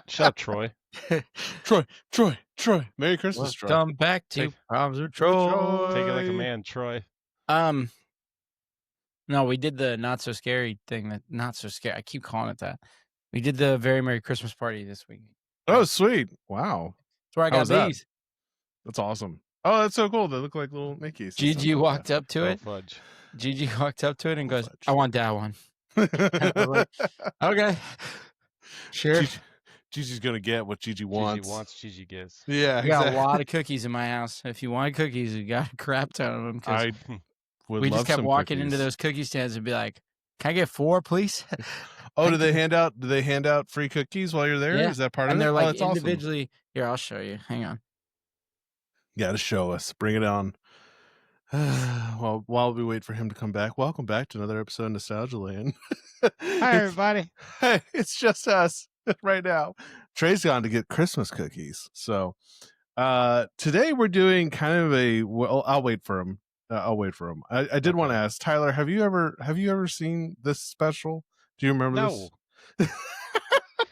Shut up, Troy. Troy. Merry Christmas, Troy. Welcome back to Problems with Troy. Take it like a man, Troy. No, we did the not so scary thing. Not so scary. I keep calling it that. We did the very Merry Christmas party this week. Oh, sweet. Wow. That's where I got these. That's awesome. Oh, that's so cool. They look like little Mickeys. Gigi walked up to it. Fudge. Gigi walked up to it and goes, I want that one. I was like, okay. Sure. Gigi's going to get what Gigi wants. Gigi wants, Gigi gives. Yeah, I got a lot of cookies in my house. If you want cookies, you got a crap ton of them. I would we love just kept some walking cookies. into those cookie stands and be like, can I get 4, please? Oh, do they hand out free cookies while you're there? Yeah. Is that part And of it? they're like that's individually. Awesome. Here, I'll show you. Hang on. Yeah, to show us. Bring it on. Well, while we wait for him to come back, welcome back to another episode of Nostalgia Land. Hi, everybody. Hey, it's just us right now. Trey's gone to get Christmas cookies. So today we're doing kind of I'll wait for him. I did want to ask Tyler, have you ever seen this special? Do you remember this?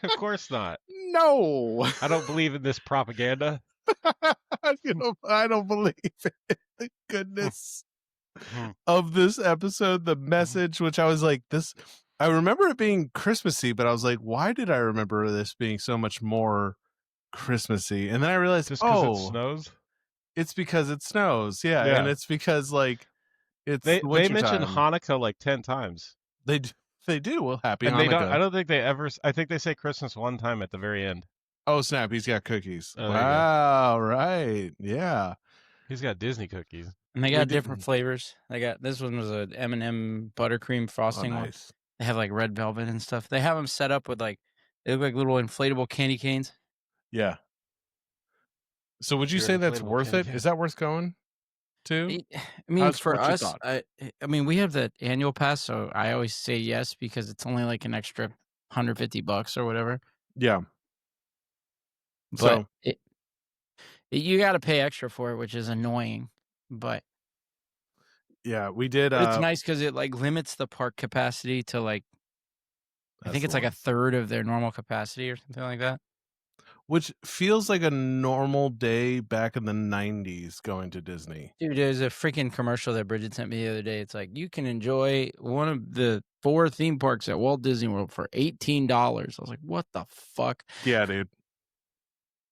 Of course not. No. I don't believe in this propaganda. I don't believe it. The goodness of this episode, the message, which I was like, I remember it being Christmassy, but I was like, why did I remember this being so much more Christmassy? And then I realized, just because it snows? It's because it snows. Yeah. And it's because they mentioned Hanukkah like 10 times. They do. Well, happy and Hanukkah. I don't think they ever, I think they say Christmas one time at the very end. Oh, snap. He's got cookies. Oh, wow. Right. Yeah. He's got Disney cookies. And they got different flavors. This one was a M&M buttercream frosting one. They have like red velvet and stuff. They have them set up with they look like little inflatable candy canes. Yeah. So would you say that's worth it? Is that worth going to? I mean, for us, I mean, we have the annual pass, so I always say yes because it's only like an extra $150 or whatever. Yeah. But you got to pay extra for it, which is annoying. But yeah, we did. It's nice because it limits the park capacity to I think it's a third of their normal capacity or something like that. Which feels like a normal day back in the 90s going to Disney. Dude, there's a freaking commercial that Bridget sent me the other day. It's like, you can enjoy one of the 4 theme parks at Walt Disney World for $18. I was like, what the fuck? Yeah, dude.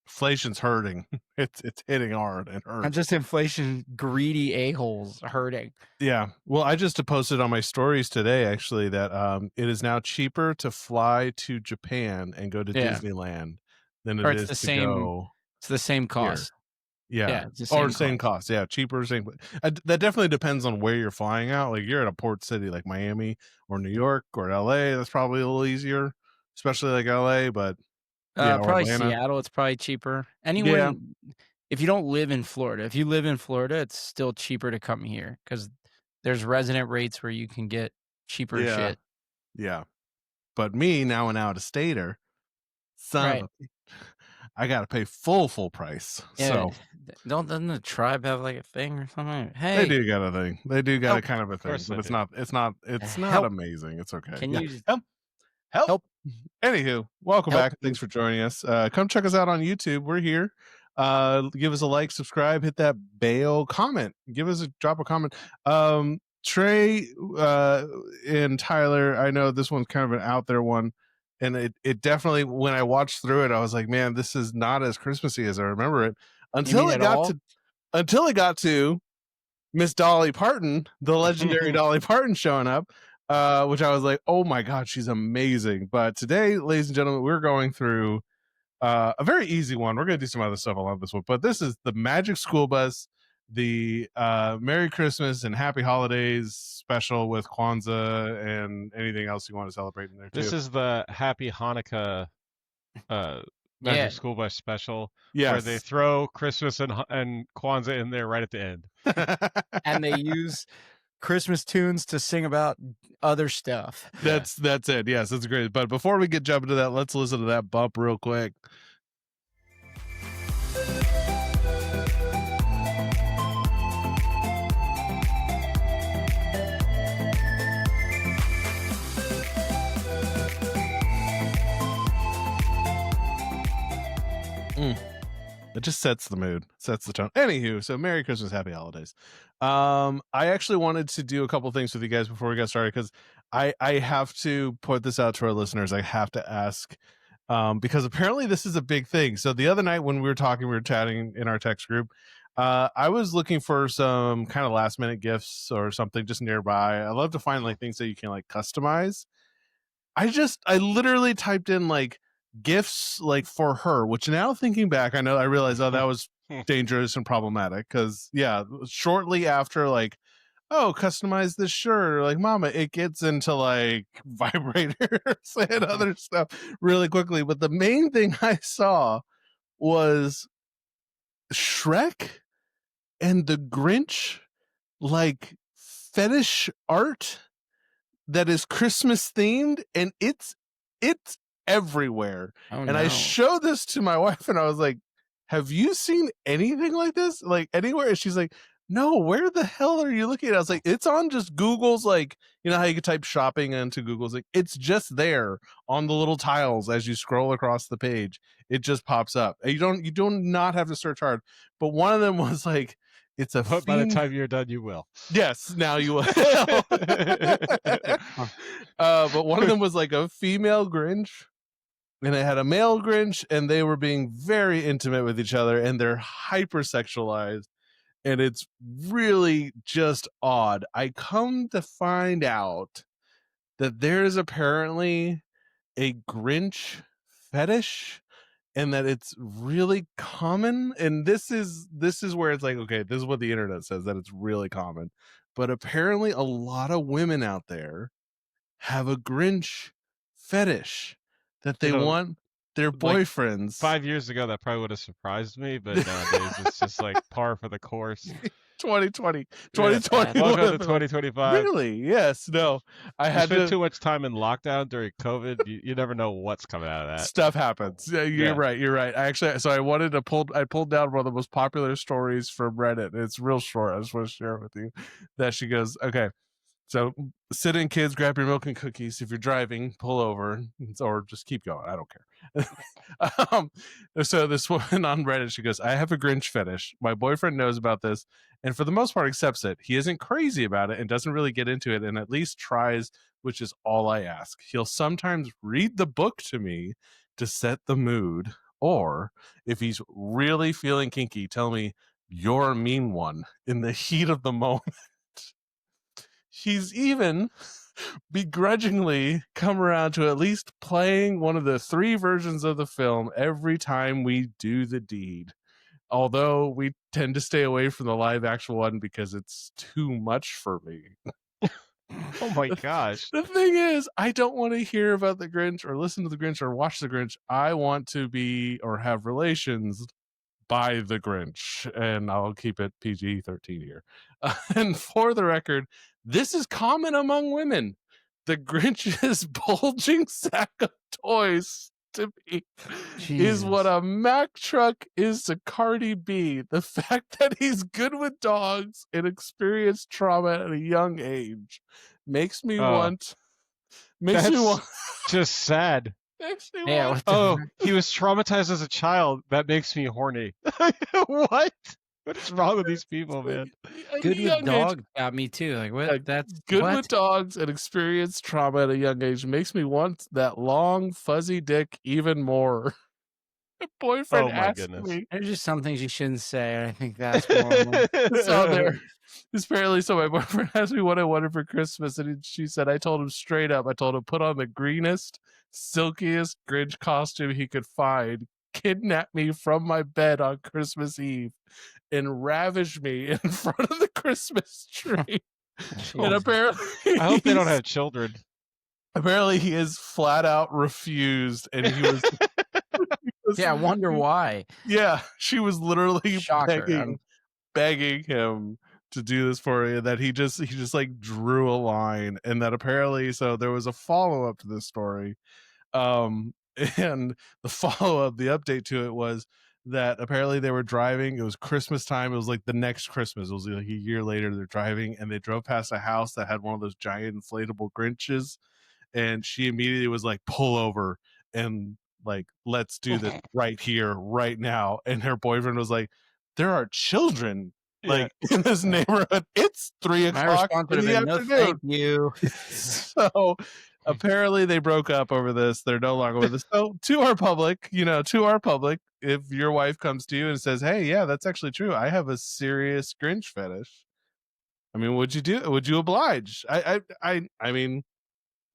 Inflation's hurting. It's hitting hard and hurting. I'm just inflation greedy a-holes hurting. Yeah. Well, I just posted on my stories today, actually, that it is now cheaper to fly to Japan and go to Disneyland than it is to go. It's the same cost. Here. Yeah. It's the same cost. Yeah. Cheaper. Same. That definitely depends on where you're flying out. Like you're at a port city like Miami or New York or LA. That's probably a little easier, especially like LA, but probably Atlanta. Seattle, it's probably cheaper. Anywhere, if you don't live in Florida, it's still cheaper to come here because there's resident rates where you can get cheaper shit. Yeah. But me, now an out-of-stater, I got to pay full price. Yeah, so doesn't the tribe have a thing or something? Hey, they do got a thing. They do got a kind of a thing, but it's not amazing. It's okay. Can you help? Anywho, welcome back. Thanks for joining us. Come check us out on YouTube. We're here. Give us a like, subscribe, hit that bell, comment. Drop a comment. Trey and Tyler, I know this one's kind of an out there one. And it definitely, when I watched through it, I was like, man, this is not as Christmassy as I remember it. Until it got to Miss Dolly Parton, the legendary Dolly Parton showing up. Which I was like, oh my God, she's amazing. But today, ladies and gentlemen, we're going through a very easy one. We're going to do some other stuff along this one, but this is the Magic School Bus, the Merry Christmas and Happy Holidays special with Kwanzaa and anything else you want to celebrate in there too. This is the Happy Hanukkah Magic School Bus special, where they throw Christmas and Kwanzaa in there right at the end. And they use Christmas tunes to sing about other stuff. That's it. Yes, that's great. But before we jump into that, let's listen to that bump real quick. It just sets the mood, sets the tone. Anywho, so Merry Christmas, Happy Holidays. I actually wanted to do a couple things with you guys before we got started, because I have to put this out to our listeners. I have to ask, because apparently this is a big thing. So the other night when we were chatting in our text group, I was looking for some kind of last minute gifts or something just nearby. I love to find like things that you can like customize. I literally typed in like gifts like for her, which now thinking back, I realized, oh, that was dangerous and problematic, because shortly after like, oh, customize this shirt, or like, mama, it gets into like vibrators and other stuff really quickly. But the main thing I saw was Shrek and the Grinch like fetish art that is Christmas themed, and it's everywhere. I showed this to my wife and I was like, have you seen anything like this like anywhere? And she's like, no, where the hell are you looking at? I was like, it's on just Google's, like, you know how you can type shopping into Google's, like, it's just there on the little tiles as you scroll across the page. It just pops up. You do not have to search hard. But one of them was like, it's a but by the time you're done, you will. Yes, now you will. But one of them was like a female Grinch, and it had a male Grinch, and they were being very intimate with each other, and they're hypersexualized, and it's really just odd. I come to find out that there's apparently a Grinch fetish, and that it's really common. And this is where it's like, okay, this is what the internet says, that it's really common. But apparently a lot of women out there have a Grinch fetish, that they want their boyfriends. 5 years ago, that probably would have surprised me, but nowadays it's just like par for the course. 2020. Welcome to 2025. Really? Yes. No. I had spent too much time in lockdown during COVID. You never know what's coming out of that. Stuff happens. Yeah, you're right. I pulled down one of the most popular stories from Reddit. It's real short. I just want to share it with you. That she goes, okay, so sit in, kids, grab your milk and cookies. If you're driving, pull over, or just keep going. I don't care. So this woman on Reddit, she goes, I have a Grinch fetish. My boyfriend knows about this, and for the most part accepts it. He isn't crazy about it and doesn't really get into it, and at least tries, which is all I ask. He'll sometimes read the book to me to set the mood, or if he's really feeling kinky, tell me, you're a mean one, in the heat of the moment. He's even begrudgingly come around to at least playing one of the 3 versions of the film every time we do the deed. Although we tend to stay away from the live action one because it's too much for me. Oh my gosh. The thing is, I don't want to hear about the Grinch or listen to the Grinch or watch the Grinch. I want to be or have relations by the Grinch, and I'll keep it PG-13 here. And for the record, this is common among women. The Grinch's bulging sack of toys to me is what a Mack truck is to Cardi B. The fact that he's good with dogs and experienced trauma at a young age makes me want. Just sad. Oh, he was traumatized as a child. That makes me horny. What? What's wrong with these people, man? Good with dogs got me too. Like, what? That's good what? With dogs and experienced trauma at a young age makes me want that long fuzzy dick even more. My boyfriend asked me. There's just some things you shouldn't say, and I think that's one. It's out there. Apparently, so my boyfriend asked me what I wanted for Christmas, and she said, I told him straight up, I told him, put on the greenest, silkiest Grinch costume he could find, kidnap me from my bed on Christmas Eve, and ravish me in front of the Christmas tree. And apparently, I hope they don't have children. Apparently, he is flat out refused, and he was. Yeah, I wonder why. Yeah, she was literally begging him to do this for you, that he just like drew a line, and that apparently, so there was a follow-up to this story, and the follow-up, the update to it was that apparently they were driving, it was Christmas time, it was like the next Christmas, it was like a year later, they're driving and they drove past a house that had one of those giant inflatable Grinches, and she immediately was like, pull over, and Like, let's do this right here, right now. And her boyfriend was like, there are children like in this neighborhood. It's 3 o'clock in the afternoon. No, thank you. So apparently they broke up over this. They're no longer with us. So to our public, if your wife comes to you and says, hey, yeah, that's actually true, I have a serious Grinch fetish, I mean, would you oblige? I mean,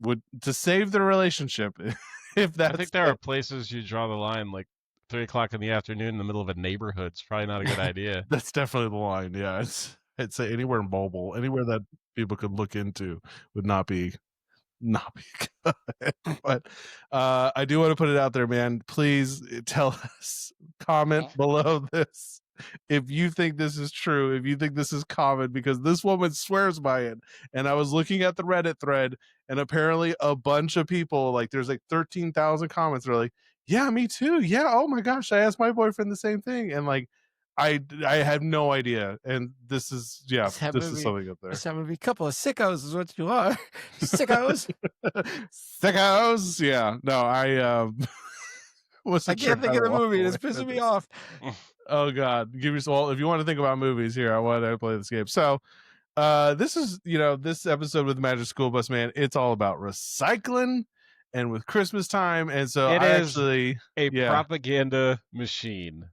would, to save the relationship, if that's, I think there are places you draw the line, like 3 o'clock in the afternoon in the middle of a neighborhood. It's probably not a good idea. That's definitely the line. Yeah, I'd say anywhere mobile, anywhere that people could look into would not be good. But I do want to put it out there, man. Please tell us, comment below this if you think this is true, if you think this is common, because this woman swears by it. And I was looking at the Reddit thread, and apparently a bunch of people, like, there's like 13,000 comments that are like, yeah, me too. Yeah, oh my gosh, I asked my boyfriend the same thing. And like, I have no idea. And this is is something up there. This would be a couple of sickos is what you are. Sickos. Sickos. Yeah. No, I can't think of the movie. It's pissing me off. Oh God. Give me some, if you want to think about movies here, I want to play this game. So this is, this episode with Magic School Bus, man, it's all about recycling and with Christmas time. And so it is a propaganda machine.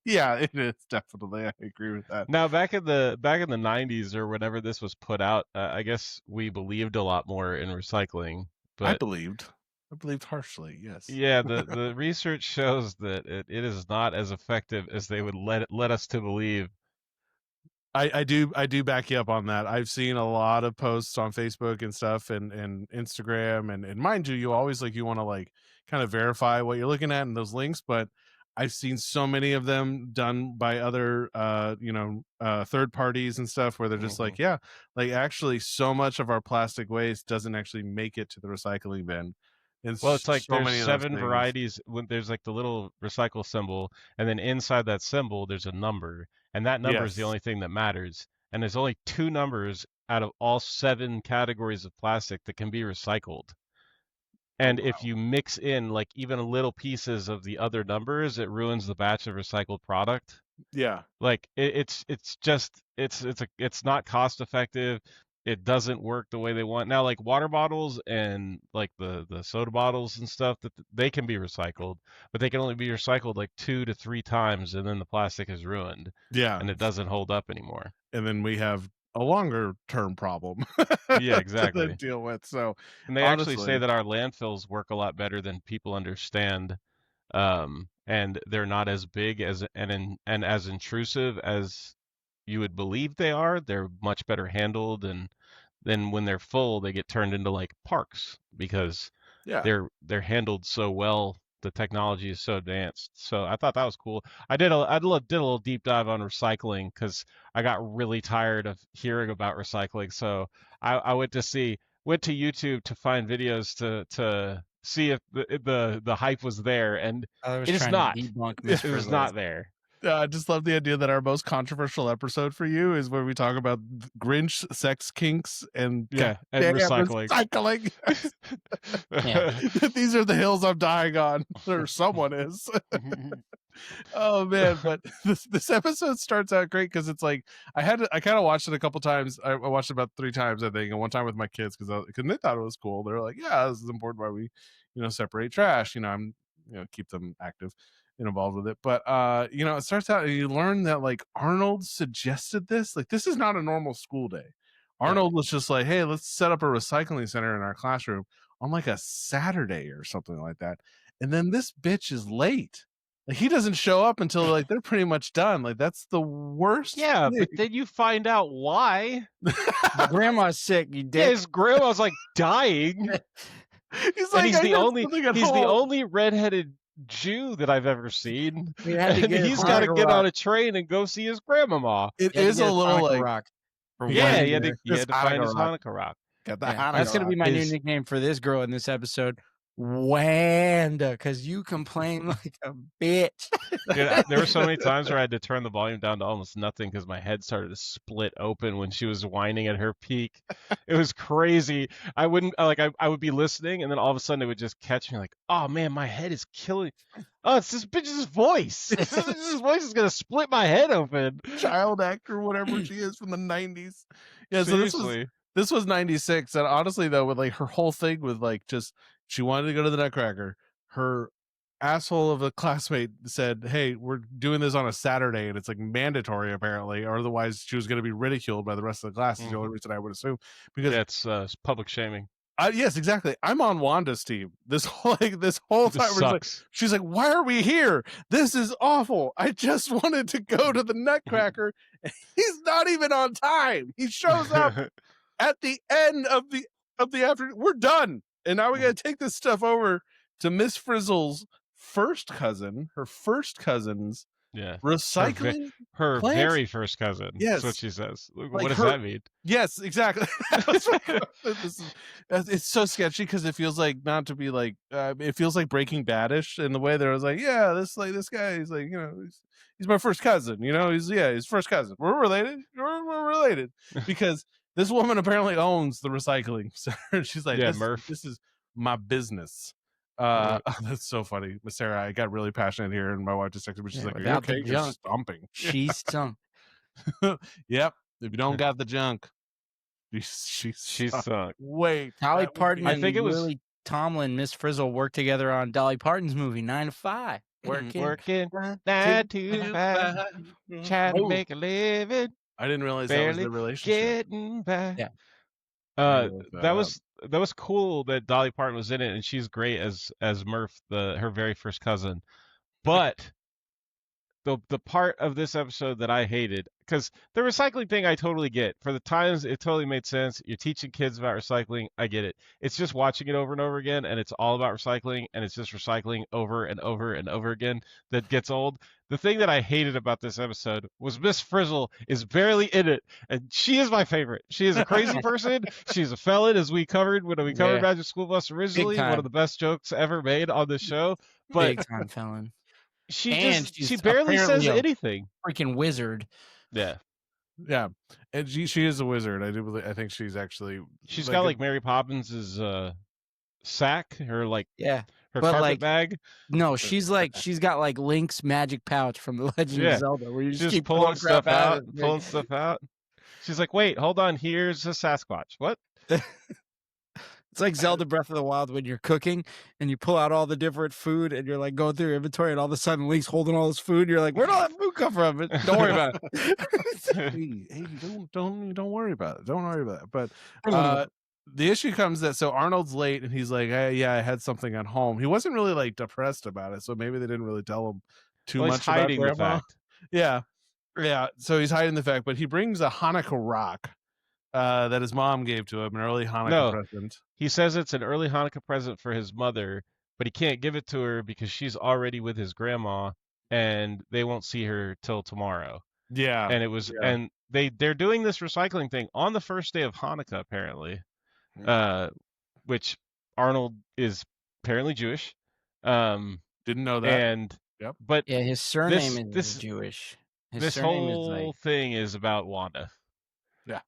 Yeah, it is, definitely. I agree with that. Now, back in the 90s or whenever this was put out, I guess we believed a lot more in recycling. But I believed harshly, yes. Yeah, the research shows that it is not as effective as they would let us to believe. I do back you up on that. I've seen a lot of posts on Facebook and stuff and Instagram, and mind you always you want to kind of verify what you're looking at in those links, but I've seen so many of them done by other third parties and stuff where they're just actually so much of our plastic waste doesn't actually make it to the recycling bin. And well, it's like so there's 7 varieties. When there's the little recycle symbol, and then inside that symbol there's a number, and that number is the only thing that matters. And there's only 2 numbers out of all 7 categories of plastic that can be recycled. And if you mix in even little pieces of the other numbers, it ruins the batch of recycled product. Yeah. It's not cost effective. It doesn't work the way they want. Now, water bottles and the soda bottles and stuff, that they can be recycled, but they can only be recycled 2 to 3 times, and then the plastic is ruined. Yeah. And it doesn't hold up anymore. And then we have a longer term problem exactly to deal with. So, and they actually say that our landfills work a lot better than people understand, and they're not as big and as intrusive as you would believe they are. They're much better handled, and then when they're full, they get turned into parks because they're handled so well. The technology is so advanced. So I thought that was cool. I did a little deep dive on recycling because I got really tired of hearing about recycling. So I went to YouTube to find videos to see if the hype was there, and it is not. It was not there. I just love the idea that our most contriversial episode for you is where we talk about Grinch, sex kinks, and recycling. These are the hills I'm dying on, or someone is. Oh man, but this episode starts out great because it's I kind of watched it a couple times. I watched it about 3 times, I think, and one time with my kids because they thought it was cool. They're like, "Yeah, this is important why we, separate trash." I'm, keep them active and involved with it. But it starts out and you learn that Arnold suggested this. This is not a normal school day. Arnold was just like, hey, let's set up a recycling center in our classroom on a Saturday or something like that. And then this bitch is late. He doesn't show up until they're pretty much done. That's the worst. Yeah, thing. But then you find out why. Grandma's sick. You did. Yeah, his grandma's dying. He's he's the only redheaded Jew that I've ever seen. And he's got to get on a train and go see his grandmama. It is a little rock. Yeah, he had to find his Hanukkah rock. That's going to be my new nickname for this girl in this episode. Wanda, because you complain like a bitch. Dude, there were so many times where I had to turn the volume down to almost nothing because my head started to split open when she was whining at her peak. It was crazy. I wouldn't I would be listening, and then all of a sudden it would just catch me like, oh man, my head is killing. Oh, it's this bitch's voice. This bitch's voice is gonna split my head open. Child actor, whatever she is from the 90s. Yeah, Seriously. so this was 96, and honestly though, with like her whole thing with like just she wanted to go to the Nutcracker. Her asshole of a classmate said, "Hey, we're doing this on a Saturday, and it's like mandatory apparently, or otherwise she was going to be ridiculed by the rest of the class." Is the only reason I would assume, because that's public shaming. yes, exactly. I'm on Wanda's team. This whole time, Sucks. she's like, "Why are we here? This is awful. I just wanted to go to the Nutcracker." And he's not even on time. He shows up at the end of the afternoon. We're done, and now we got to take this stuff over to Miss Frizzle's first cousin. Her first cousin's recycling. Her very first cousin. Yes, that's what she says. Like what does that mean? Yes, exactly. It's so sketchy because it feels like, not to be like, it feels like Breaking Badish in the way that I was like, yeah, this guy, he's like, he's my first cousin, his first cousin. We're related. We're related because this woman apparently owns the recycling center. She's like, this is my business. That's so funny. Miss Sarah, I got really passionate here, and my wife just texted me. She's like, "Are you okay? You're stomping." She's stunk. Yep. If you don't got the junk, she stunk. Wait, Dolly Parton. I think it was Lily Tomlin, Miss Frizzle worked together on Dolly Parton's movie 9 to 5. Working 9 to 5, trying to make a living. I didn't realize that was the relationship. Getting back. Yeah. That was cool that Dolly Parton was in it, and she's great as Murph, her very first cousin. But the part of this episode that I hated, because the recycling thing I totally get. For the times, it totally made sense. You're teaching kids about recycling. I get it. It's just watching it over and over again, and it's all about recycling, and it's just recycling over and over and over again that gets old. The thing that I hated about this episode was Miss Frizzle is barely in it, and she is my favorite. She is a crazy person. She's a felon, as we covered when we covered Magic School Bus originally. One of the best jokes ever made on the show. But big time felon. She barely says anything. Freaking wizard. Yeah, and she is a wizard. I think she's actually. She's got like Mary Poppins' sack, her but carpet bag. No, she's got like Link's magic pouch from The Legend of Zelda, where you just keep pulling stuff out, pulling stuff out. She's like, wait, hold on, here's a Sasquatch. What? It's like Zelda Breath of the Wild when you're cooking and you pull out all the different food and you're like going through your inventory, and all of a sudden Link's holding all this food. And you're like, where'd all that food come from? Don't worry about it. Hey, don't worry about it. Don't worry about it. But the issue comes that Arnold's late, and he's like, hey, yeah, I had something at home. He wasn't really like depressed about it, so maybe they didn't really tell him too much about hiding Grandma. the fact. Yeah. So he's hiding the fact, but he brings a Hanukkah rock that his mom gave to him, an early Hanukkah present. He says it's an early Hanukkah present for his mother, but he can't give it to her because she's already with his grandma, and they won't see her till tomorrow. Yeah. And it was, and they're doing this recycling thing on the first day of Hanukkah, apparently, which Arnold is apparently Jewish. Didn't know that. And but his surname is Jewish. This whole thing is about Wanda. Yeah.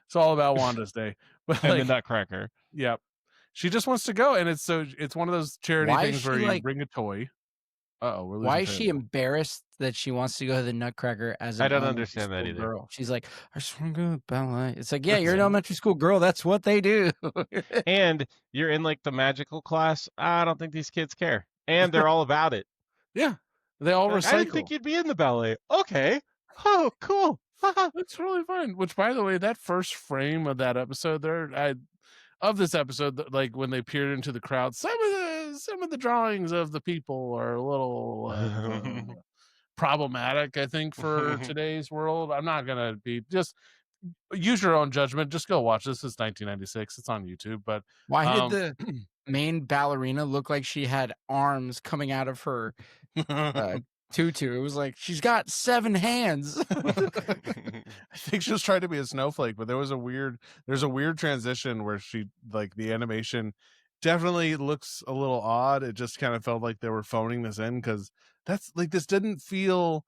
It's all about Wanda's day. But and the Nutcracker. Yep. She just wants to go, and it's one of those charity things where you bring a toy. Why is she embarrassed that she wants to go to the Nutcracker as an I don't understand that either. girl? She's like, I just want to go to ballet. It's like, yeah, you're an elementary school girl. That's what they do. And you're in like the magical class. I don't think these kids care. And they're all about it. Yeah. They all recycle. I didn't think you'd be in the ballet. Okay. Oh, cool. That's really fun. Which, by the way, that first frame of that episode of this episode, like when they peered into the crowd, some of the drawings of the people are a little problematic, I think, for today's world. I'm not gonna just use your own judgment. Just go watch this. It's 1996. It's on YouTube. But why did the main ballerina look like she had arms coming out of her tutu? It was like she's got 7 hands. I think she was trying to be a snowflake, but there's a weird transition where she, like, the animation definitely looks a little odd. It just kind of felt like they were phoning this in, because that's like, this didn't feel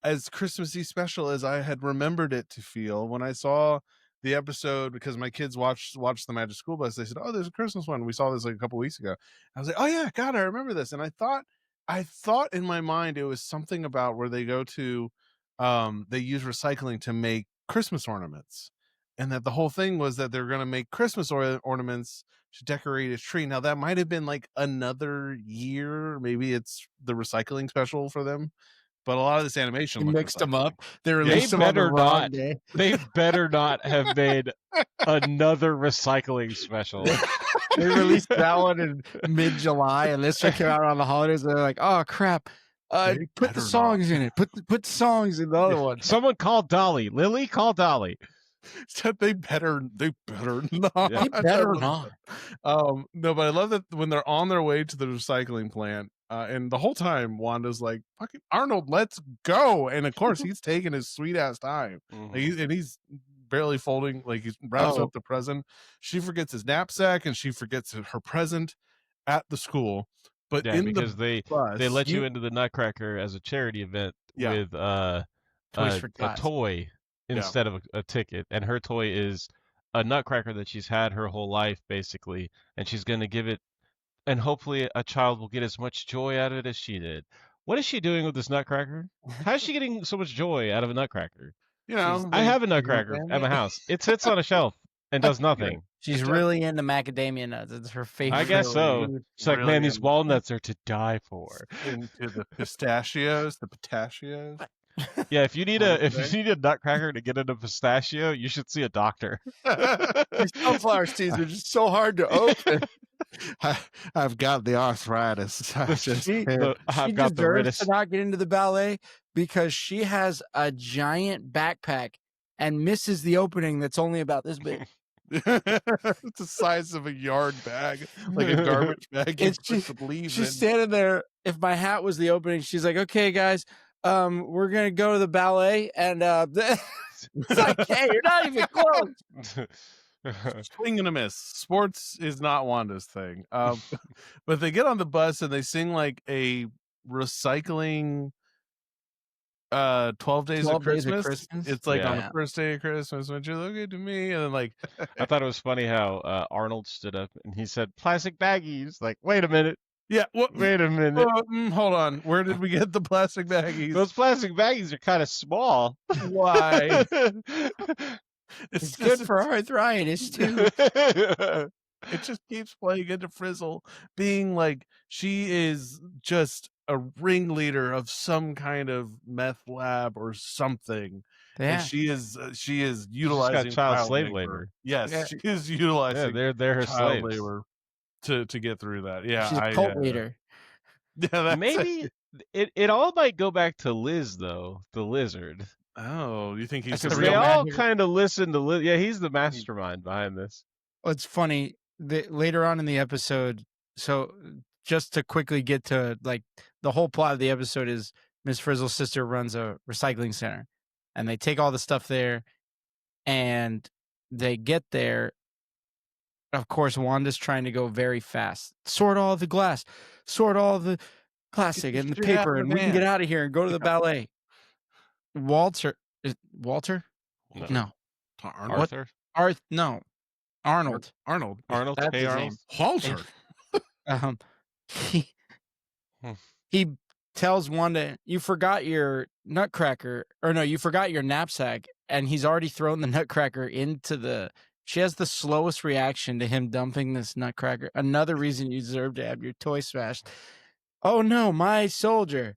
as Christmassy special as I had remembered it to feel when I saw the episode, because my kids watched the Magic School Bus. They said, "Oh, there's a Christmas one." We saw this like a couple weeks ago. I was like, "Oh yeah, God, I remember this." And I thought in my mind it was something about where they go to, they use recycling to make Christmas ornaments, and that the whole thing was that they're going to make Christmas ornaments to decorate his tree. Now that might have been like another year, maybe it's the recycling special for them. But a lot of this animation mixed them up. They They released them on the better wrong not. day. They better not have made another recycling special. They released that one in mid-July, and this one came out on the holidays. And they're like, "Oh crap! They Put the better songs in it. Put the songs in the other one." Someone call Dolly. Lily, call Dolly. They better not. Yeah. They better not. No, but I love that when they're on their way to the recycling plant, and the whole time Wanda's like, "Fucking Arnold, let's go!" And of course he's taking his sweet ass time. Like, he's barely folding, like he wraps up the present. She forgets his knapsack and she forgets her present at the school. But Yeah, in because the bus, they let you into the Nutcracker as a charity event with Toys for a Tots. toy instead of a ticket, and her toy is a Nutcracker that she's had her whole life basically, and she's going to give it, and hopefully a child will get as much joy out of it as she did. What is she doing with this Nutcracker? How is she getting so much joy out of a Nutcracker? you know, I have a Nutcracker at my house. It sits on a shelf and does nothing. She's really into macadamia nuts. It's her favorite. I guess so. Really, She's like, really man, these into- walnuts are to die for. into the pistachios, the pistachios. Yeah, if you need a Nutcracker to get into pistachio, you should see a doctor. These sunflower seeds are just so hard to open. I've got the arthritis. She deserves to not get into the ballet because she has a giant backpack and misses the opening that's only about this big. It's the size of a yard bag, like a garbage bag. She's standing there. If my hat was the opening, she's like, "Okay, guys, we're gonna go to the ballet," and it's like, "Hey, you're not even close." Swing and a miss. Sports is not Wanda's thing. But they get on the bus and they sing like a recycling 12 days of Christmas. It's like on the first day of Christmas, when you look at me, and then like I thought it was funny how Arnold stood up and he said plastic baggies. Like, wait a minute. Yeah, wait a minute. Hold on. Where did we get the plastic baggies? Those plastic baggies are kind of small. Why? It's good for arthritis too. It just keeps playing into Frizzle being like she is just a ringleader of some kind of meth lab or something. Yeah. And she is utilizing child slave labor. Yes, she is utilizing they're her child slaves. labor to get through that. Yeah, she's a cult leader. Yeah, maybe it all might go back to Liz though, the lizard. Oh, you think he's because they all kind of listen to Liz? Yeah, he's the mastermind behind this. Well, it's funny. Later on in the episode, so just to quickly get to like the whole plot of the episode is Miss Frizzle's sister runs a recycling center, and they take all the stuff there, and they get there. Of course, Wanda's trying to go very fast, sort all the glass, sort all the plastic and the paper, and we can get out of here and go to the ballet. Walter? No. Arthur? No. Arnold. Arnold. That's hey, his Arnold. name. He tells Wanda, "You forgot your nutcracker," or no, "You forgot your knapsack," and he's already thrown the nutcracker into the. She has the slowest reaction to him dumping this nutcracker. Another reason you deserve to have your toy smashed. Oh no, my soldier.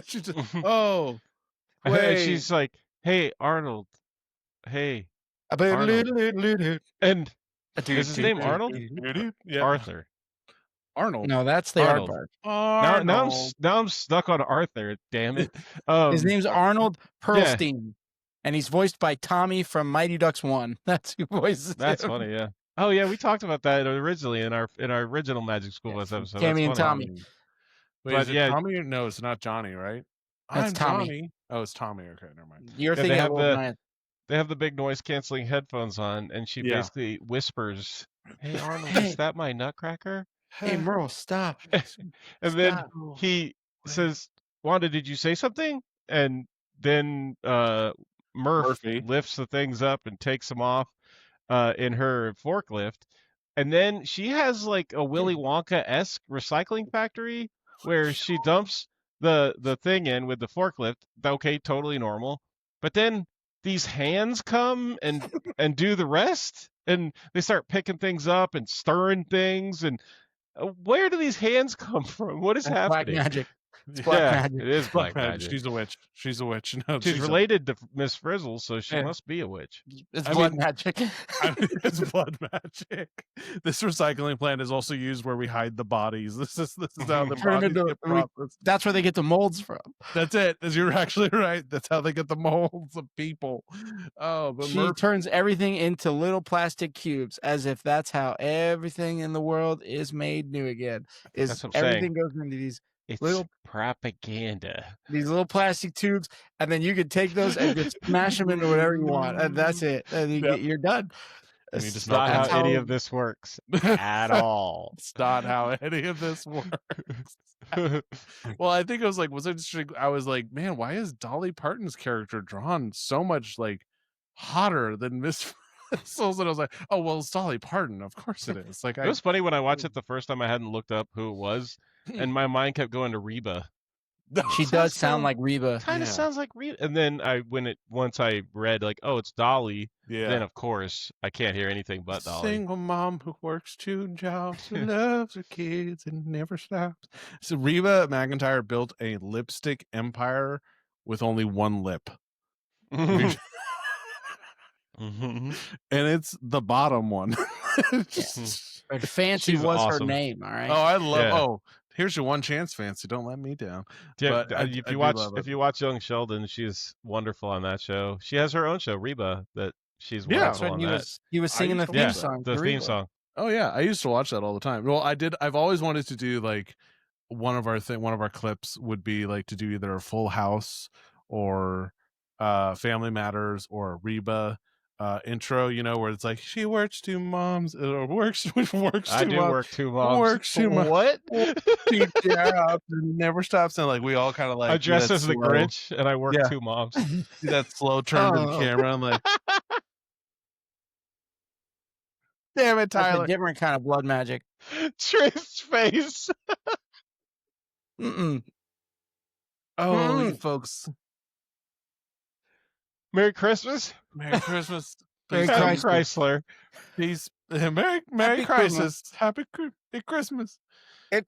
She just, oh, wait. She's like, "Hey, Arnold. Hey, Arnold." And is his name Arnold? Yeah. Arthur. Arnold. No, that's the Arnold. aardvark. Now I'm stuck on Arthur. Damn it. His name's Arnold Perlstein, and he's voiced by Tommy from Mighty Ducks 1. That's who voices That's him. funny. Yeah. Oh yeah, we talked about that originally in our original Magic School Bus episode. Tammy That's and funny. Tommy. Wait, But is it yeah. Tommy or no? It's not Johnny, right? That's I'm Tommy. Johnny. Oh, it's Tommy. Okay, never mind. You're Yeah, thinking of they have the big noise canceling headphones on, and she basically whispers Hey Arnold, Hey. is that my nutcracker? Hey, Merle, stop. And then Stop. he says, Wanda, did you say something? And then Murph Murphy. lifts the things up and takes them off in her forklift. And then she has like a Willy Wonka-esque recycling factory where she dumps the thing in with the forklift. Okay, totally normal. But then these hands come and do the rest, and they start picking things up and stirring things. And where do these hands come from? What is That's black happening? magic. It's black Yeah, magic. it is Black black magic. magic. She's a witch. She's a witch. No, She's she's related to Miss Frizzle, so she Yeah. must be a witch. It's I blood mean- magic. I mean, it's blood magic. This recycling plant is also used where we hide the bodies. This is how the Turn 'em bodies into- get processed. That's where they get the molds from. That's it. You're actually right. That's how they get the molds of people. Oh, but She turns everything into little plastic cubes, as if that's how everything in the world is made new again. Is That's what I'm everything saying. goes into these It's little propaganda. little plastic tubes, and then you can take those and just smash them into whatever you want, and that's it. And Yep. you're done. And you just It's not melt how them. any of this works at all. It's not how any of this works. Well, I think I was like, I was like, man, why is Dolly Parton's character drawn so much like hotter than Miss Frizzle's? And I was like, oh well, it's Dolly Parton, of course it is. Like It was funny when I watched it the first time. I hadn't looked up who it was, and my mind kept going to Reba. She does sound like Reba. Kind of Yeah. sounds like Reba. And then once I read like, oh, it's Dolly. yeah. Then of course I can't hear anything but Dolly. Single mom who works 2 jobs, who loves her kids and never stops. So Reba McEntire built a lipstick empire with only one lip. Mhm. And it's the bottom one. But Fancy She's was her awesome. name. All right. Oh, I love. Yeah. Oh, here's your one chance, Fancy. Don't let me down. Yeah, But I if do you watch love it. Young Sheldon, she's wonderful on that show. She has her own show, Reba, that she's Yeah. That's wonderful when on that. he was I singing the used to theme Yeah, song. the to theme Reba. song. Oh yeah, I used to watch that all the time. Well, I did. I've always wanted to do like one of our clips would be like to do either a Full House or Family Matters or a Reba intro. You know, where it's like she works 2 moms or works I 2 do moms. work 2 moms. Works 2 moms. What? 2 jobs and never stops. And like we all kind of like I do dress that as the slow- Grinch and I work Yeah. 2 moms. do that slow turn to the Oh. camera. I'm like, damn it, That's a Tyler. different kind of blood magic. Trey's face. Mm-mm. Oh, you folks. Merry Christmas. Merry Christmas. Merry Please Happy come- Chrysler. Chrysler. Please, Merry Happy Crisis. Happy Christmas.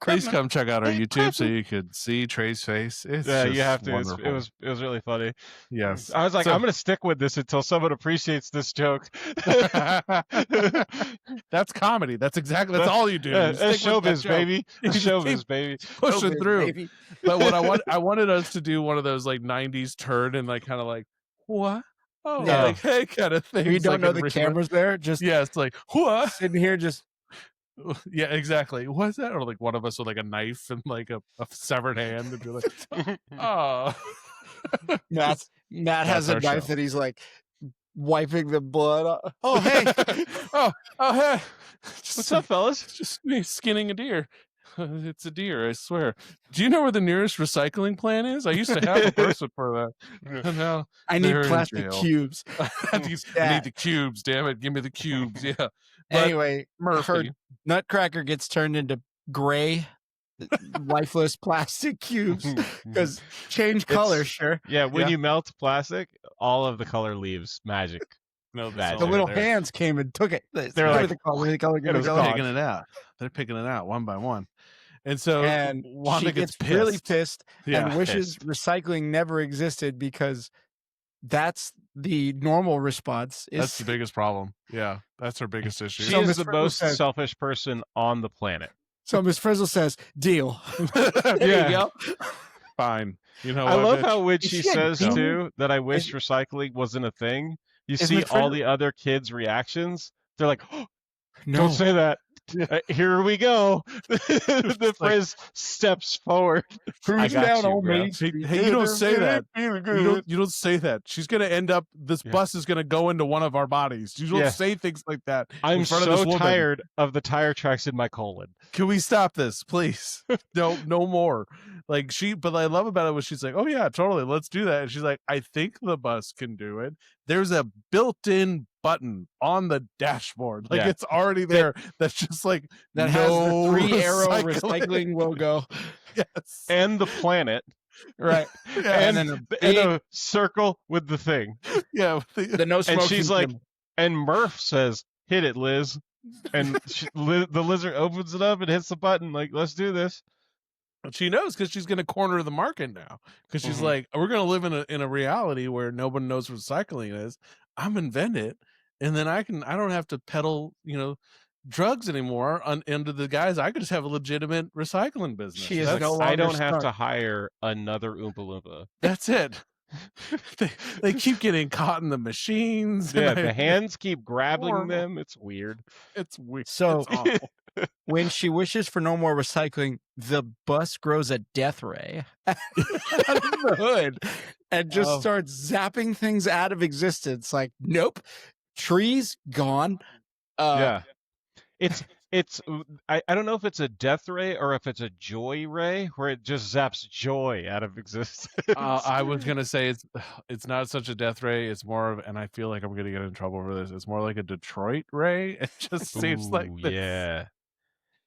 Please come check out our Hey, YouTube so Christmas. you could see Trey's face. It's Yeah, you just have to. wonderful. It was really funny. Yes. I was like, So- I'm gonna stick with this until someone appreciates this joke. That's comedy. That's all you do. Yeah, You that's stick with that showbiz, joke. baby. You just Showbiz, keep baby. pushing Showbiz, through. baby. But what I wanted us to do one of those like 90s turn and like kind of like what? Oh, Yeah. like hey kind of thing. If you don't know the camera's there, just Yeah, it's like what? sitting here, just Yeah, exactly. What's that? Or like one of us with like a knife and like a severed hand and be like, oh. Matt has a our knife show. that he's like wiping the blood off. Oh, hey. oh, hey. What's up, fellas? Just me skinning a deer. It's a deer, I swear. Do you know where the nearest recycling plant is? I used to have a person for that. And now I need they're in plastic jail. cubes. I need the cubes, damn it. Give me the cubes. Yeah. But Anyway, her Murphy. nutcracker gets turned into gray, lifeless plastic cubes because change color, sure. Yeah, when Yeah. you melt plastic, all of the color leaves magic. No, Magic. The little They're- hands came and took it. They're Give me like, the color, give me the color, give me it the was color. picking it out. They're picking it out one by one. And so And Wanda she gets gets really pissed. pissed Yeah, and wishes recycling never existed because that's the normal response. that's the biggest problem. Yeah, that's her biggest issue. She So is Miss the Frizzle most says- selfish person on the planet. So Miss Frizzle says, "Deal." there Yeah. you go. Fine. You know I what, love bitch? how when Is she she a says demon? too that I wish recycling wasn't a thing. You Is see Miss all Frizzle- the other kids' reactions. They're like, oh, No, "Don't say that! Here we go. The like- Frizz steps forward. I Cruise got down you, Old bro. Main Street. Hey, you don't say that. You don't say that. She's gonna end up. This Yeah. bus is gonna go into one of our bodies. You don't Yeah. say things like that I'm in front of so this woman. tired of the tire tracks in my colon. Can we stop this, please? No more. Like but I love about it was she's like, oh yeah, totally, let's do that. And she's like, I think the bus can do it. There's a built-in button on the dashboard. Like it's already there. That's just like That has the 3-arrow recycling logo. Yes. And the planet. Right. Yeah. And a circle with the thing. Yeah. The no smoking. And she's like, symbol. and Murph says, hit it, Liz. And the lizard opens it up and hits the button. Like, let's do this. She knows because she's going to corner the market now. Because she's like, we're going to live in a reality where nobody knows what recycling is. I'm invent it, and then I don't have to peddle drugs anymore under the guise. I could just have a legitimate recycling business. She is no longer I don't have stuck. to hire another Oompa Loompa. That's it. they keep getting caught in the machines. Yeah, the hands keep grabbing them. It's weird. It's weird. So It's awful. when she wishes for no more recycling, the bus grows a death ray out of the hood and just starts zapping things out of existence. Like, nope, trees gone. Yeah, it's I don't know if it's a death ray or if it's a joy ray where it just zaps joy out of existence. I was gonna say it's not such a death ray. It's more of, and I feel like I'm gonna get in trouble for this. It's more like a Detroit ray. It just seems like this.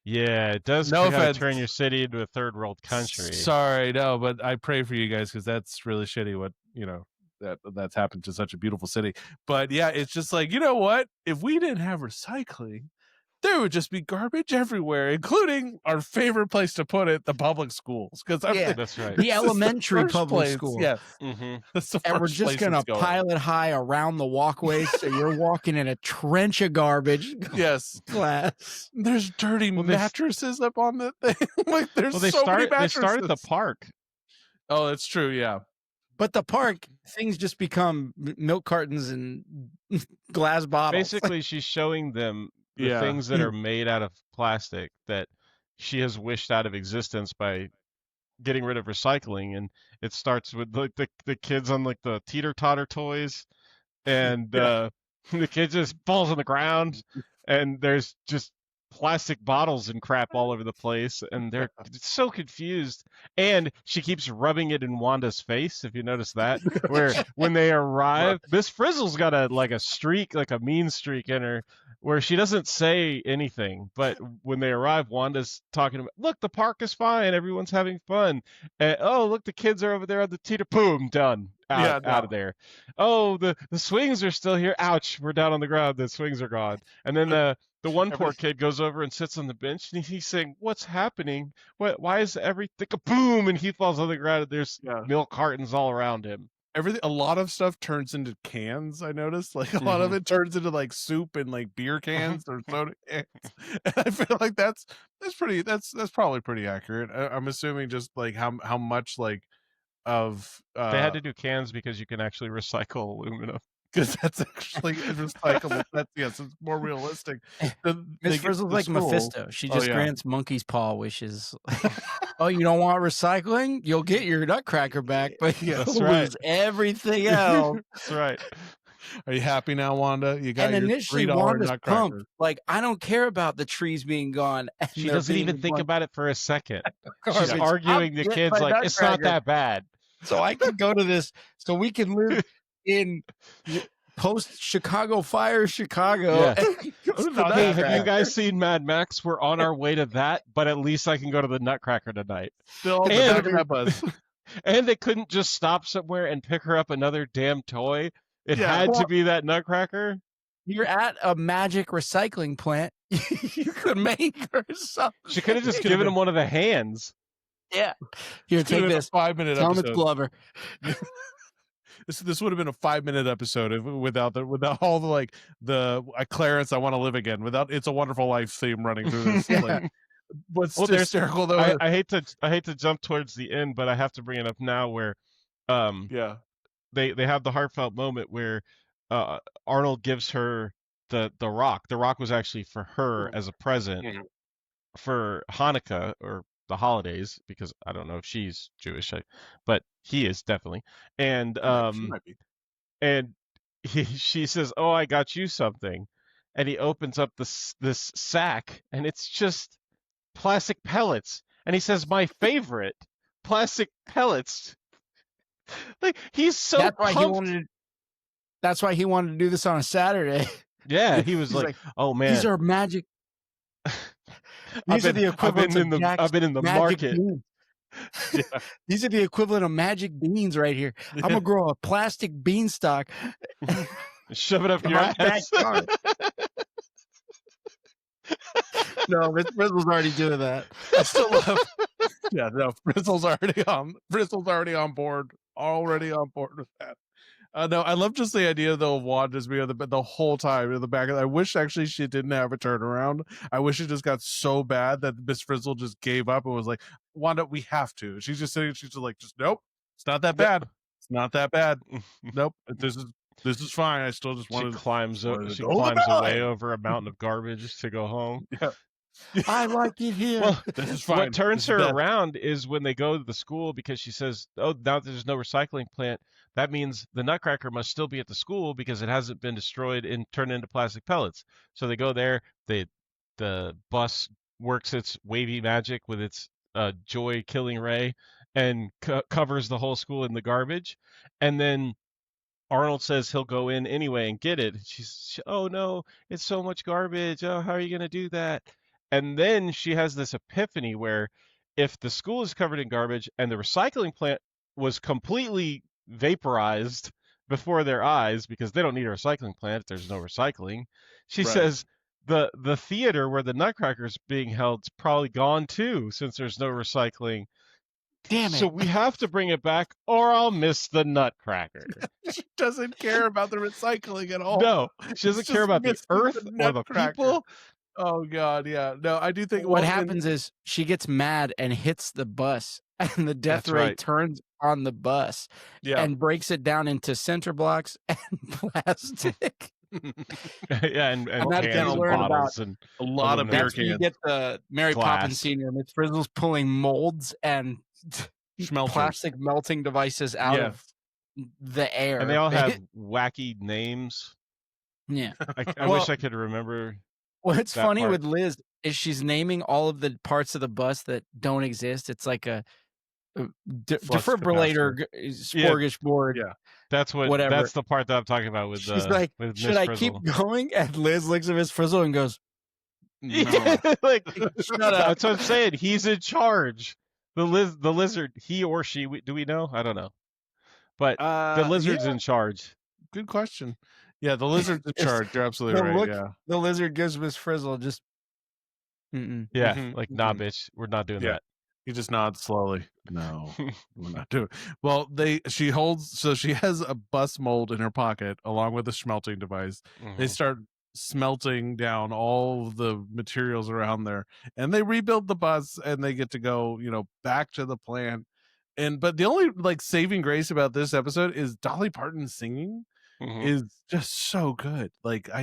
Yeah, it does No kind of offense. turn your city into a third world country. Sorry, no, but I pray for you guys because that's really shitty. What that's happened to such a beautiful city. But yeah, it's just like, you know what? If we didn't have recycling, there would just be garbage everywhere, including our favorite place to put it, the public schools. Because That's right. The elementary public school. Yes. Mm-hmm. And we're just going to pile it high around the walkways so you're walking in a trench of garbage. Yes. Glass. There's dirty mattresses up on the thing. Like there's They many mattresses. start at the park. Oh, that's true. Yeah. But the park, things just become milk cartons and glass bottles. Basically, she's showing them the things that are made out of plastic that she has wished out of existence by getting rid of recycling. And it starts with like the kids on like the teeter-totter toys, and the kid just falls on the ground, and there's just plastic bottles and crap all over the place, and they're so confused. And she keeps rubbing it in Wanda's face, if you notice that, where when they arrive, Miss Frizzle's got a streak, like a mean streak in her, where she doesn't say anything, but when they arrive, Wanda's talking about, look, the park is fine, everyone's having fun, and oh, look, the kids are over there on the teeter, boom, done. Out of there. Oh, the swings are still here. Ouch, we're down on the ground. The swings are gone. And then the one poor kid goes over and sits on the bench, and he's saying, "What's happening? Why is everything boom?" And he falls on the ground. And there's milk cartons all around him. A lot of stuff turns into cans. I noticed, like a lot of it turns into like soup and like beer cans or soda cans. And I feel like that's probably pretty accurate. I'm assuming just like how much like of they had to do cans because you can actually recycle aluminum. Because that's actually recyclable. It's more realistic. Miss Frizzle's like Mephisto. She just grants monkey's paw wishes. Oh, you don't want recycling? You'll get your nutcracker back, but you'll lose everything else. That's right. Are you happy now, Wanda? You got and your initially $3 Wanda's nutcracker. pumped. Like, I don't care about the trees being gone. She doesn't even think about it for a second. She's Garbage. arguing the kids like, it's not that bad. So I can go to this, so we can live in post-Chicago fire Chicago. Yeah. Hey, have you guys seen Mad Max? We're on our way to that, but at least I can go to the Nutcracker tonight. Still on the back of that bus. And they couldn't just stop somewhere and pick her up another damn toy. It had to be that Nutcracker. You're at a magic recycling plant. You could make her something. She could have just given him one of the hands. Yeah. Here, take this. 5-minute Tell him episode. it's Glover. This would have been a 5-minute episode without all the like the Clarence, I want to live again. Without It's a Wonderful Life theme running through this. Like, what's hysterical though? I hate to jump towards the end, but I have to bring it up now where they have the heartfelt moment where Arnold gives her the rock. The rock was actually for her as a present for Hanukkah or the holidays, because I don't know if she's Jewish, but he is definitely. And She might be. and she says, "Oh, I got you something," and he opens up this sack, and it's just plastic pellets, and he says, "My favorite, plastic pellets." Like, he's so That's why he pumped. wanted. That's why he wanted to do this on a Saturday. Yeah, he was He's like, "Oh man, these are magic. These are the equivalent of Jack's I've been in the magic market." beans. Yeah. These are the equivalent of magic beans right here. I'm gonna grow a plastic beanstalk. Shove it up In your my ass. backyard. No, Miss Frizzle's already doing that. I still love. Yeah, no, Frizzle's already on board. Already on board with that. No, I love just the idea though of Wanda just being the whole time in the back. I wish actually she didn't have a turnaround. I wish it just got so bad that Miss Frizzle just gave up and was like, "Wanda, we have to." She's just sitting. She's just like, "Just nope, it's not that bad. It's not that bad. Nope, this is fine. I still just She wanted." climbs wanted to go climbs die. away over a mountain of garbage to go home. Yeah. I like it here. Well, This is fine. what turns This is her best. around is when they go to the school, because she says, "Oh, now there's no recycling plant. That means the Nutcracker must still be at the school because it hasn't been destroyed and turned into plastic pellets." So they go there. The bus works its wavy magic with its joy killing ray and covers the whole school in the garbage, and then Arnold says he'll go in anyway and get it. Oh no, it's so much garbage. Oh, how are you going to do that? And then she has this epiphany where if the school is covered in garbage and the recycling plant was completely vaporized before their eyes, because they don't need a recycling plant if there's no recycling, she says the theater where the Nutcracker's being held is probably gone too, since there's no recycling. Damn it. So we have to bring it back or I'll miss the Nutcracker. She doesn't care about the recycling at all. No, she doesn't care about the earth or the people. Oh God, yeah. No, I do think what happens is she gets mad and hits the bus, and the death ray turns on the bus and breaks it down into center blocks and plastic. Yeah, and cans and bottles and a lot of beer cans. You get the Mary Poppins scene where Miss Frizzle's pulling molds and plastic melting devices out of the air, and they all have wacky names. Yeah, I wish I could remember. What's funny with Liz is she's naming all of the parts of the bus that don't exist. It's like a defibrillator, smorgasbord. Yeah, that's what. Whatever. That's the part that I'm talking about with. She's like, with should I keep going? And Liz looks at Miss Frizzle and goes, "No, like, shut up." That's what I'm saying. He's in charge. The lizard, he or she. Do we know? I don't know. But the lizard's in charge. Good question. Yeah, the lizard's in charge. You're absolutely right. Yeah, the lizard gives Miss Frizzle just. Yeah, like nah, bitch, we're not doing that. He just nods slowly. No, we're not doing. Well, she has a bus mold in her pocket along with a smelting device. They start smelting down all the materials around there, and they rebuild the bus, and they get to go, back to the plant. But the only saving grace about this episode is Dolly Parton singing is just so good.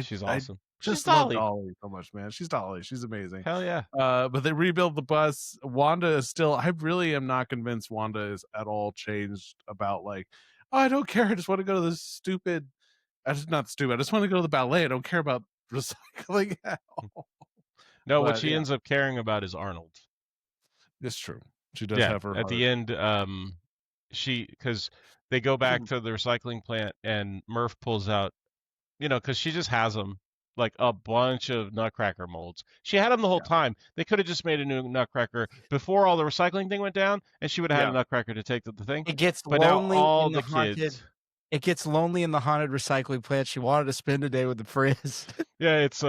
She's awesome. Just love Dolly so much, man. She's Dolly. She's amazing. Hell yeah. But they rebuild the bus. Wanda is still. I really am not convinced Wanda is at all changed about oh, I don't care. I just want to go to this stupid. I just not stupid. I just want to go to the ballet. I don't care about recycling at all. No, what she ends up caring about is Arnold. It's true. She does have her at the end. Because they go back to the recycling plant and Murph pulls out, because she just has them. Like a bunch of Nutcracker molds. She had them the whole time. They could have just made a new Nutcracker before all the recycling thing went down, and she would have had a Nutcracker to take to the thing. It gets lonely in the haunted. It gets lonely in the haunted recycling plant. She wanted to spend a day with the Frizz. Yeah, it's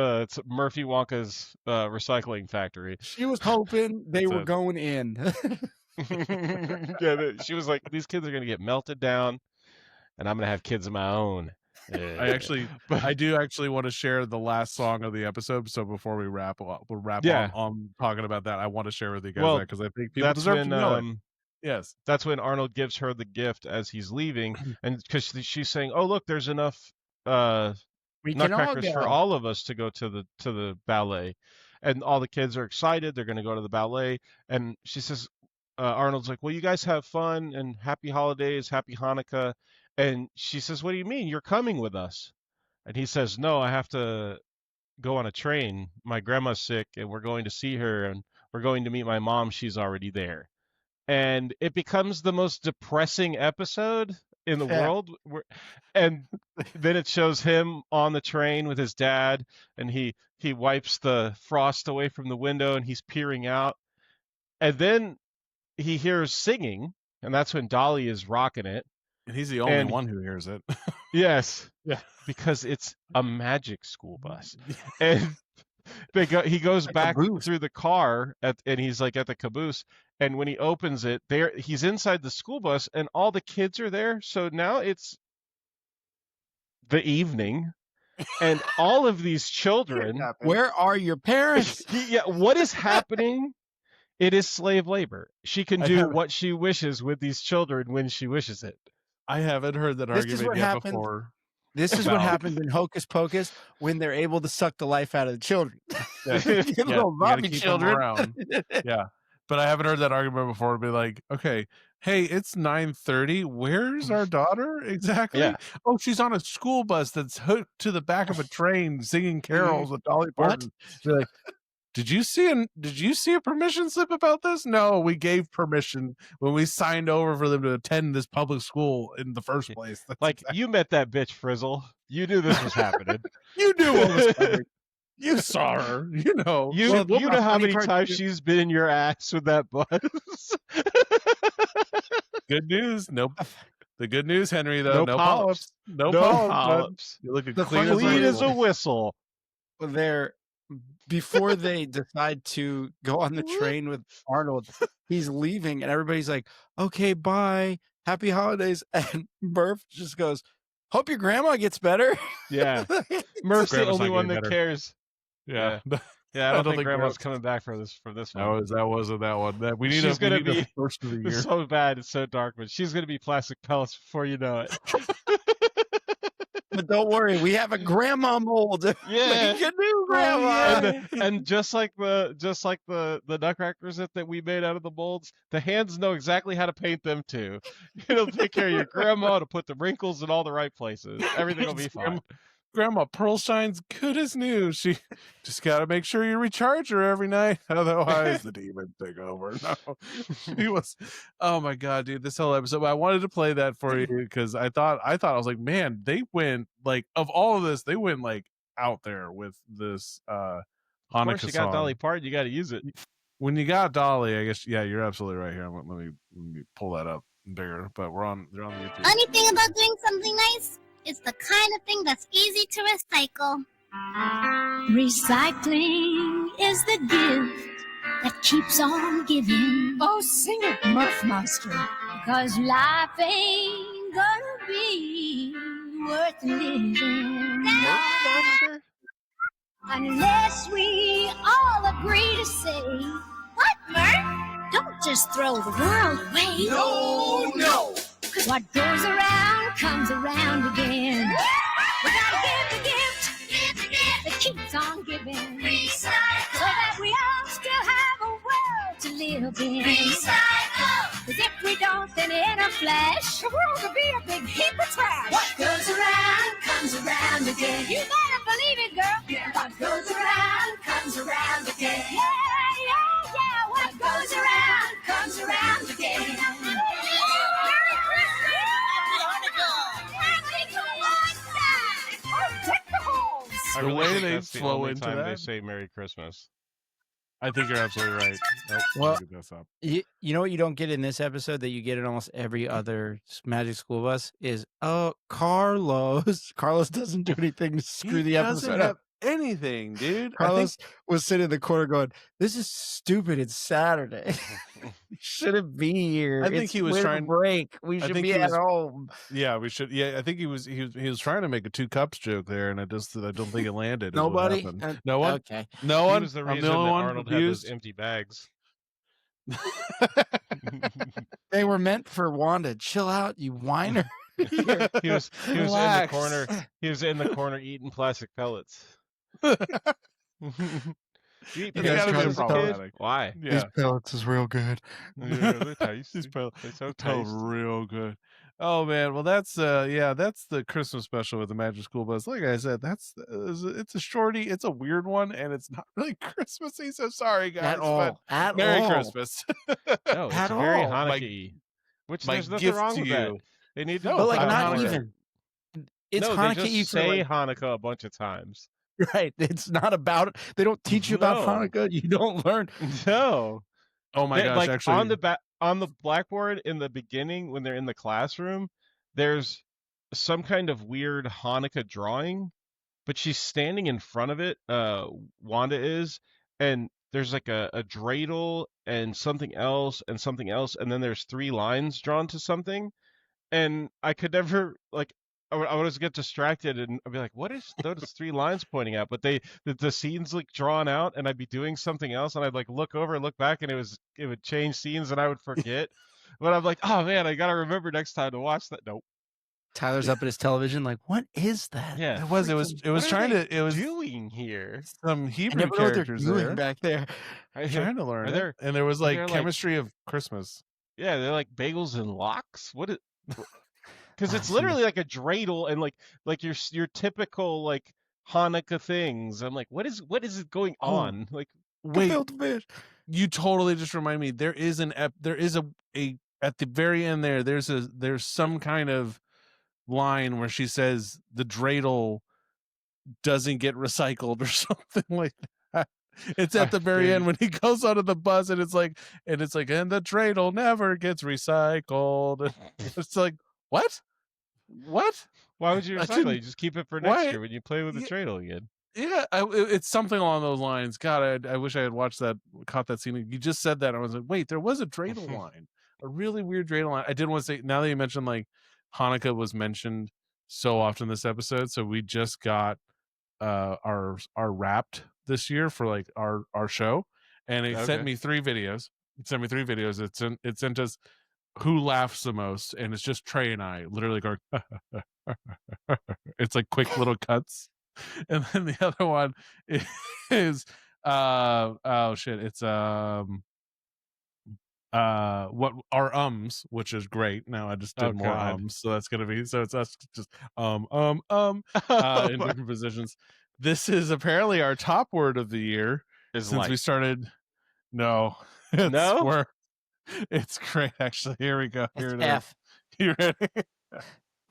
Murphy Wonka's recycling factory. She was hoping they were going in. Yeah, she was like, these kids are gonna get melted down, and I'm gonna have kids of my own. I do actually want to share the last song of the episode. So before we wrap on talking about that, I want to share with you guys that because I think people deserve to know it. Yes, that's when Arnold gives her the gift as he's leaving, and because she's saying, "Oh, look, there's enough We can all Nutcrackers for go. all of us to go to the ballet, and all the kids are excited. They're going to go to the ballet, and she says, Arnold's like, "Well, you guys have fun and happy holidays, happy Hanukkah," and she says, "What do you mean? You're coming with us?" And he says, "No, I have to go on a train. My grandma's sick, and we're going to see her, and we're going to meet my mom. She's already there." And it becomes the most depressing episode in the Yeah. world. And then it shows him on the train with his dad, and he wipes the frost away from the window, and he's peering out. And then he hears singing, and that's when Dolly is rocking it. And he's the only And one who hears it. yes, Yeah. because it's a magic school bus. And he goes back caboose. through the car and he's like at the caboose, and when he opens it, he's inside the school bus and all the kids are there. So now it's the evening, and all of these children. Where are your parents? Yeah, what is happening? It is slave labor. She can do what she wishes with these children when she wishes it. I haven't heard that This is argument what yet happened. before. This is what happens in Hocus Pocus when they're able to suck the life out of the children. Yeah. Little you gotta Bobby keep them children. around. Yeah. But I haven't heard that argument before. Be like, okay, hey, it's 9:30. Where's our daughter exactly? Yeah. Oh, she's on a school bus that's hooked to the back of a train singing carols with Dolly Parton. You're like, did you see a permission slip about this? No, we gave permission when we signed over for them to attend this public school in the first place. That's Like, you met that bitch Frizzle. You knew this was happening. you knew what was coming. You saw her, you know. You know how many times she's been in your ass with that bus. Good news. Nope. The good news, Henry, though, no polyps. polyps. No polyps. polyps. You look funny Clean as a whistle. They're before they decide to go on the train with Arnold, he's leaving and everybody's like, okay, bye, happy holidays. And Murph just goes, hope your grandma gets better. Yeah. Murph's the Grandma's only not one getting that better. cares. Yeah. Yeah, I don't think Grandma's coming back for this one. That wasn't that one. We need She's gonna the be first of the year. It's so bad, it's so dark, but she's gonna be plastic pellets before you know it. But don't worry, we have a grandma mold. Yeah. Make a new grandma. And just like the nutcrackers that we made out of the molds, the hands know exactly how to paint them too. It'll take care of your grandma to put the wrinkles in all the right places. Everything will be fine. Grandma Pearl Shine's good as new. She just got to make sure you recharge her every night. Otherwise, the demons take over. No, she was. Oh my god, dude! This whole episode. I wanted to play that for you because I thought I was like, man, they went like of all of this, they went like out there with this Hanukkah Of course, you got song. Dolly Parton. You got to use it. When you got Dolly, I guess you're absolutely right here. Let me pull that up bigger. But they're on the YouTube. Funny thing about doing something nice, it's the kind of thing that's easy to recycle. Recycling is the gift that keeps on giving. Oh, sing it, Murph Monster. Because life ain't gonna be worth living. Unless we all agree to say, what, Murph? Don't just throw the world away. No. Cause what goes around comes around again. We gotta give the gift that keeps on giving. Recycle. So that we all still have a world to live in. Recycle. Cause if we don't, then in a flash, the world will be a big heap of trash. What goes around comes around again. You better believe it, girl. Yeah. What goes around comes around again. Yeah. What goes around comes around again. I The really way think they that's the flow only into time they that. say Merry Christmas. I think you're absolutely right. Nope, Well, let me get this up. You know what you don't get in this episode that you get in almost every other Magic School Bus is Carlos. Carlos doesn't do anything to screw the doesn't episode have up. anything, dude. Carlos was sitting in the corner going, "This is stupid. It's Saturday. We shouldn't be here. I think It's he was winter trying- break. We I should think be he at was- home." Yeah, we should. Yeah, I think he was trying to make a 2 cups joke there, and I don't think it landed. is what Nobody. happened. No one. Okay. No He one. was the I'm reason the that only one Arnold had those abused. empty bags. They were meant for Wanda. Chill out, you whiner. He was in the Relax. corner. He was in the corner eating plastic pellets. You eat It's guys pellets gotta be as a kid? problematic. Why? Yeah, pellets is real good. Yeah, they're tasty. these pellets They're so tell tasty. real good. Oh man, well that's that's the Christmas special with the Magic School Bus. Like I said, it's a shorty, it's a weird one, and it's not really Christmassy. So sorry guys, but Merry Christmas. No, it's At very all. Hanukkah-y. Which My there's nothing gift wrong to with that. you. They need to No, But do like Hanukkah. not Hanukkah. even. It's No, Hanukkah they just for say like, Hanukkah a bunch of times. right. It's not about it. They don't teach you about No. Hanukkah. You don't learn. No. Oh my gosh, Like actually on the blackboard in the beginning when they're in the classroom, there's some kind of weird Hanukkah drawing, but she's standing in front of it, Wanda is, and there's like a dreidel and something else, and then there's 3 lines drawn to something, and I could never like I would always get distracted and I'd be like, what is those 3 lines pointing at? But the scenes like drawn out and I'd be doing something else and I'd like look over and look back and it would change scenes and I would forget. But I'm like, oh man, I gotta remember next time to watch that. Nope. Tyler's up at his television, like, what is that? Yeah. it was What trying are to it was doing here? some I Hebrew never know what they're characters doing there. back there. Trying to learn Are it. there- And there was are like there, like- chemistry of Christmas. Yeah, they're like bagels and lox. What is? Because it's I see. literally like a dreidel and like your typical like Hanukkah things. I'm like, what is it going Oh, on? Like, Wait, Gefilte fish. you totally just remind me. There is a at the very end there's some kind of line where she says the dreidel doesn't get recycled or something like that. It's at the very end when he goes onto the bus and it's like and the dreidel never gets recycled. And it's like what? why would you I recycle it? didn't- You just keep it for why- next year when you play with the Yeah. dreidel again. Yeah, it's something along those lines. God, I wish I had caught that scene. You just said that, and I was like, wait, there was a dreidel line, a really weird dreidel line. I did want to say, now that you mentioned like Hanukkah was mentioned so often this episode, so we just got our Wrapped this year for like our show, and it sent Okay. me 3 videos. It sent us who laughs the most, and it's just Trey and I literally going. It's like quick little cuts. And then the other one is oh shit, it's what our ums, which is great. Now I just did Oh, more God. ums, so that's gonna be so it's us just in different positions. This is apparently our top word of the year Is since we like, started. No, it's No? word. It's great actually. Here we go. Here It's it is. F. You ready?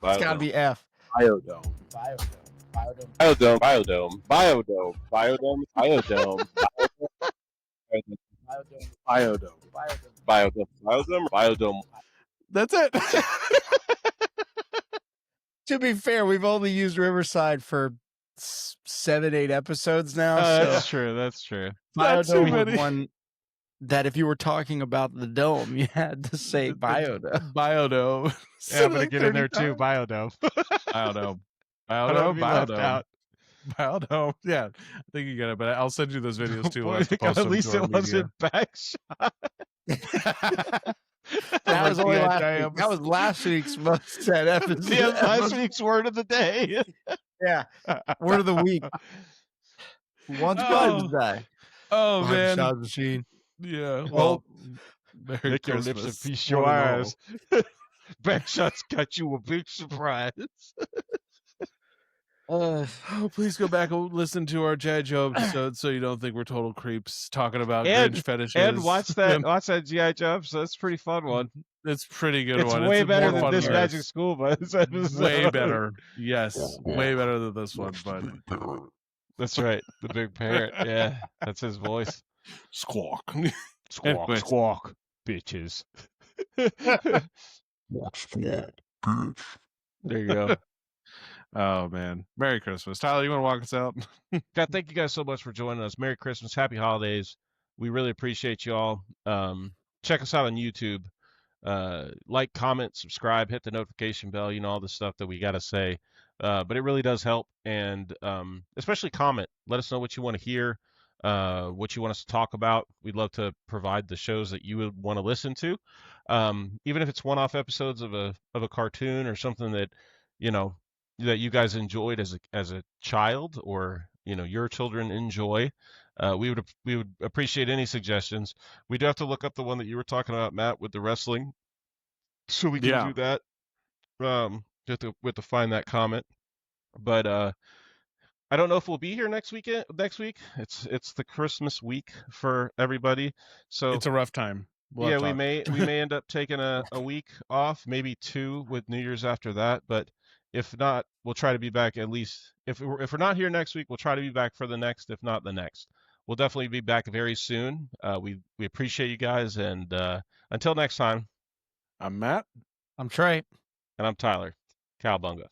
It's got to be F. Biodome. Biodome. Biodome. Biodome. Biodome. Biodome. Biodome. Biodome. Biodome. Biodome. That's it. To be fair, we've only used Riverside for 7-8 episodes now. that's so true. That's true. Not too Biodome was many. one that if you were talking about the dome, you had to say Biodome. Biodome. Yeah, I'm gonna get in there too. Biodome. Biodome. I don't wanna Biodome. be left Biodome. out. Biodome. Yeah, I think you get it, but I'll send you those videos too. We'll Boy, have to post at them least to our it wasn't Backshot. media. That was only Yeah, last I week. That was last week's most said episode. Yeah, last week's word of the day. Yeah. Word of the week. Once Oh. die. Oh man. Shot machine. Yeah. Well, Well, Merry Make your Christmas. lips and piece One your and all. eyes. Backshot's got you a big surprise. Uh, Oh, please go back and listen to our G.I. Joe episode so you don't think we're total creeps talking about And- Grinch fetishes. And watch that GI Joe. So that's a pretty fun one. It's a pretty good It's one. way It's better more than fun this than Magic yours. School Bus episode. Way better. Yes, way better than this one. But That's right. The big parrot. Yeah, that's his voice. squawk. Squawk, Anyway. squawk, bitches. There you go. Oh man, Merry Christmas, Tyler. You want to walk us out? God, thank you guys so much for joining us. Merry Christmas, Happy Holidays. We really appreciate you all. Check us out on YouTube. Like, comment, subscribe, hit the notification bell. You know all the stuff that we got to say. But it really does help, and especially comment. Let us know what you want to hear. what you want us to talk about. We'd love to provide the shows that you would want to listen to, even if it's one-off episodes of a cartoon or something that that you guys enjoyed as a child, or your children enjoy. We would appreciate any suggestions. We do have to look up the one that you were talking about, Matt, with the wrestling, so we can do that. Just to find that comment, but I don't know if we'll be here next week. It's the Christmas week for everybody, so It's a rough time. yeah, we may end up taking a week off, maybe 2 with New Year's after that. But if not, we'll try to be back at least. If we're not here next week, we'll try to be back for the next. If not the next, we'll definitely be back very soon. We appreciate you guys, and until next time, I'm Matt. I'm Trey. and I'm Tyler. Cowabunga.